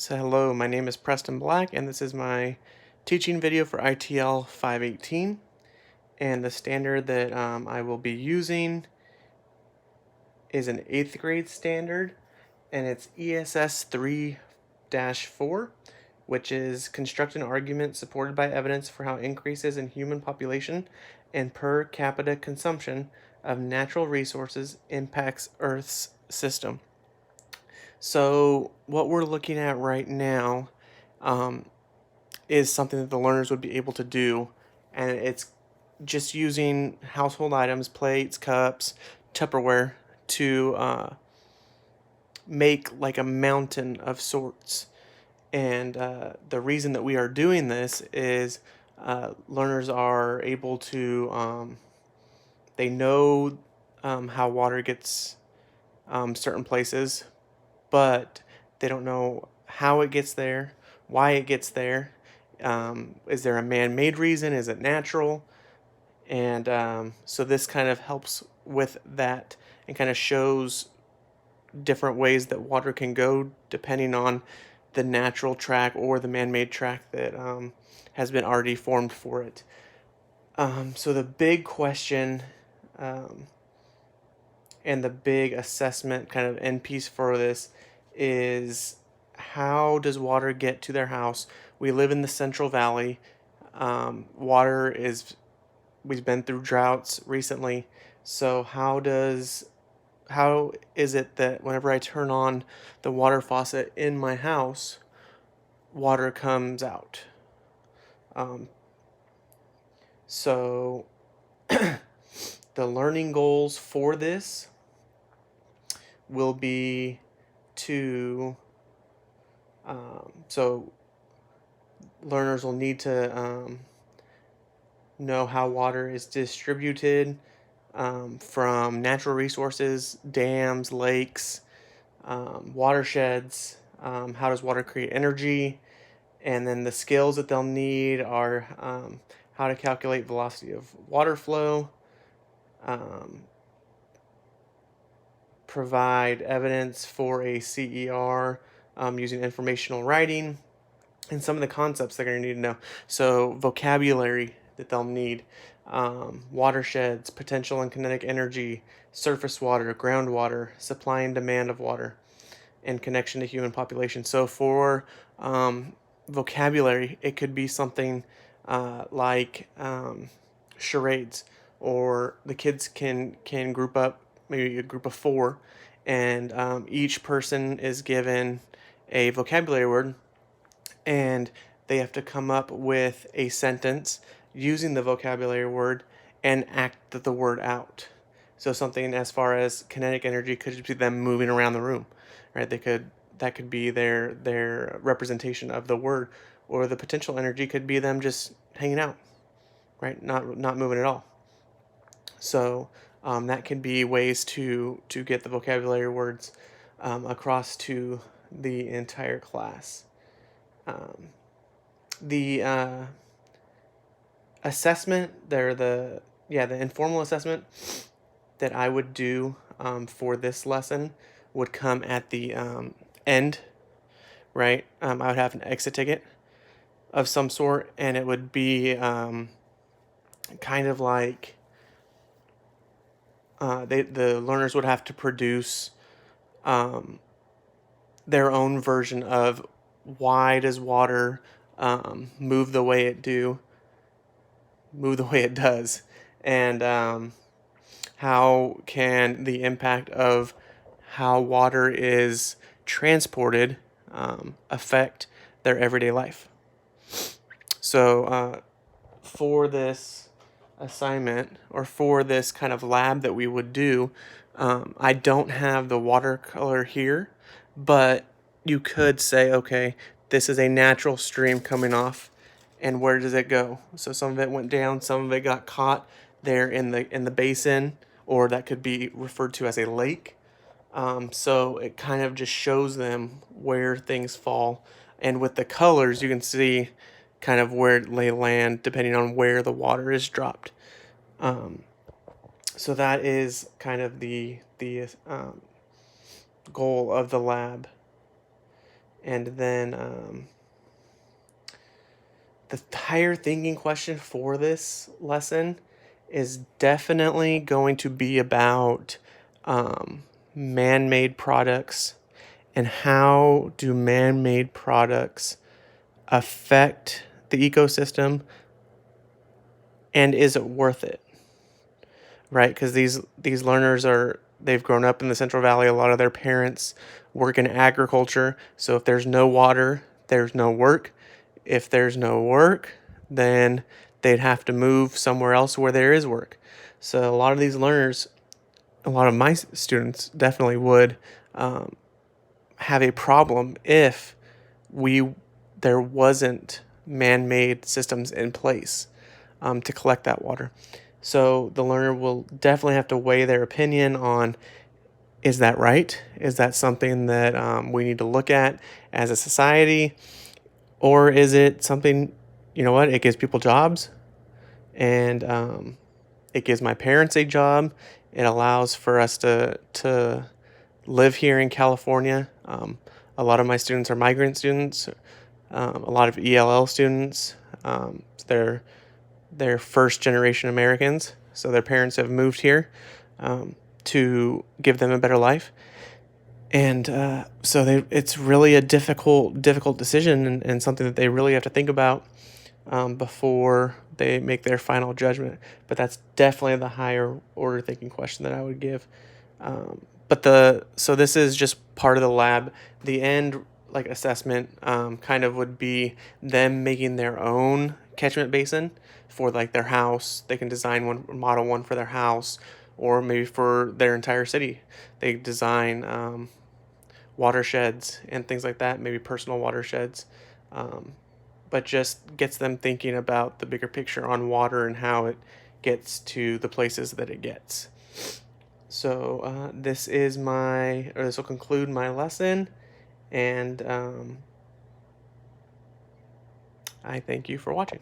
So hello, my name is Preston Black, and this is my teaching video for ITL 518. And the standard that I will be using is an 8th grade standard, and it's ESS 3-4, which is construct an argument supported by evidence for how increases in human population and per capita consumption of natural resources impacts Earth's system. So what we're looking at right now is something that the learners would be able to do, and it's just using household items, plates, cups, Tupperware, to make like a mountain of sorts. And the reason that we are doing this is learners are able to, they know how water gets certain places, but they don't know how it gets there, why it gets there. Is there a man-made reason? Is it natural? And so this kind of helps with that and kind of shows different ways that water can go depending on the natural track or the man-made track that has been already formed for it. So the big question and the big assessment kind of end piece for this is, how does water get to their house? We live in the Central Valley. We've been through droughts recently. So how is it that whenever I turn on the water faucet in my house, water comes out? So the learning goals for this will be to, so learners will need to know how water is distributed from natural resources, dams, lakes, watersheds. How does water create energy? And then the skills that they'll need are how to calculate velocity of water flow, provide evidence for a CER using informational writing, and some of the concepts they're going to need to know. So vocabulary that they'll need, watersheds, potential and kinetic energy, surface water, groundwater, supply and demand of water, and connection to human population. So for vocabulary, it could be something like charades, or the kids can group up, maybe a group of 4, and each person is given a vocabulary word, and they have to come up with a sentence using the vocabulary word and act the word out. So something as far as kinetic energy could just be them moving around the room, right? That could be their representation of the word, or the potential energy could be them just hanging out, right? Not moving at all. So that can be ways to get the vocabulary words across to the entire class. The assessment, the informal assessment that I would do for this lesson would come at the end, right? I would have an exit ticket of some sort, and it would be kind of like the learners would have to produce their own version of why does water move the way it does, and how can the impact of how water is transported affect their everyday life. So for this assignment, or for this kind of lab that we would do, I don't have the watercolor here, but you could say, okay, this is a natural stream coming off, and where does it go? So some of it went down, some of it got caught there in the basin, or that could be referred to as a lake. So it kind of just shows them where things fall, and with the colors you can see kind of where they land depending on where the water is dropped. So that is kind of the goal of the lab. And then the higher thinking question for this lesson is definitely going to be about man-made products and how do man-made products affect the ecosystem, and is it worth it, right? Because these learners they've grown up in the Central Valley. A lot of their parents work in agriculture, so if there's no water, there's no work. If there's no work, then they'd have to move somewhere else where there is work. So a lot of these learners, a lot of my students definitely would have a problem if there wasn't man-made systems in place to collect that water. So the learner will definitely have to weigh their opinion on, is that right? Is that something that we need to look at as a society? Or is it something, you know what, it gives people jobs, and it gives my parents a job. It allows for us to live here in California. A lot of my students are migrant students, a lot of ELL students. They're first generation Americans, so their parents have moved here to give them a better life. And so it's really a difficult decision, and something that they really have to think about before they make their final judgment. But that's definitely the higher order thinking question that I would give. So this is just part of the lab. The end assessment kind of would be them making their own catchment basin for their house. They can design one, model one for their house, or maybe for their entire city. They design watersheds and things like that, maybe personal watersheds, but just gets them thinking about the bigger picture on water and how it gets to the places that it gets. So this will conclude my lesson, and I thank you for watching.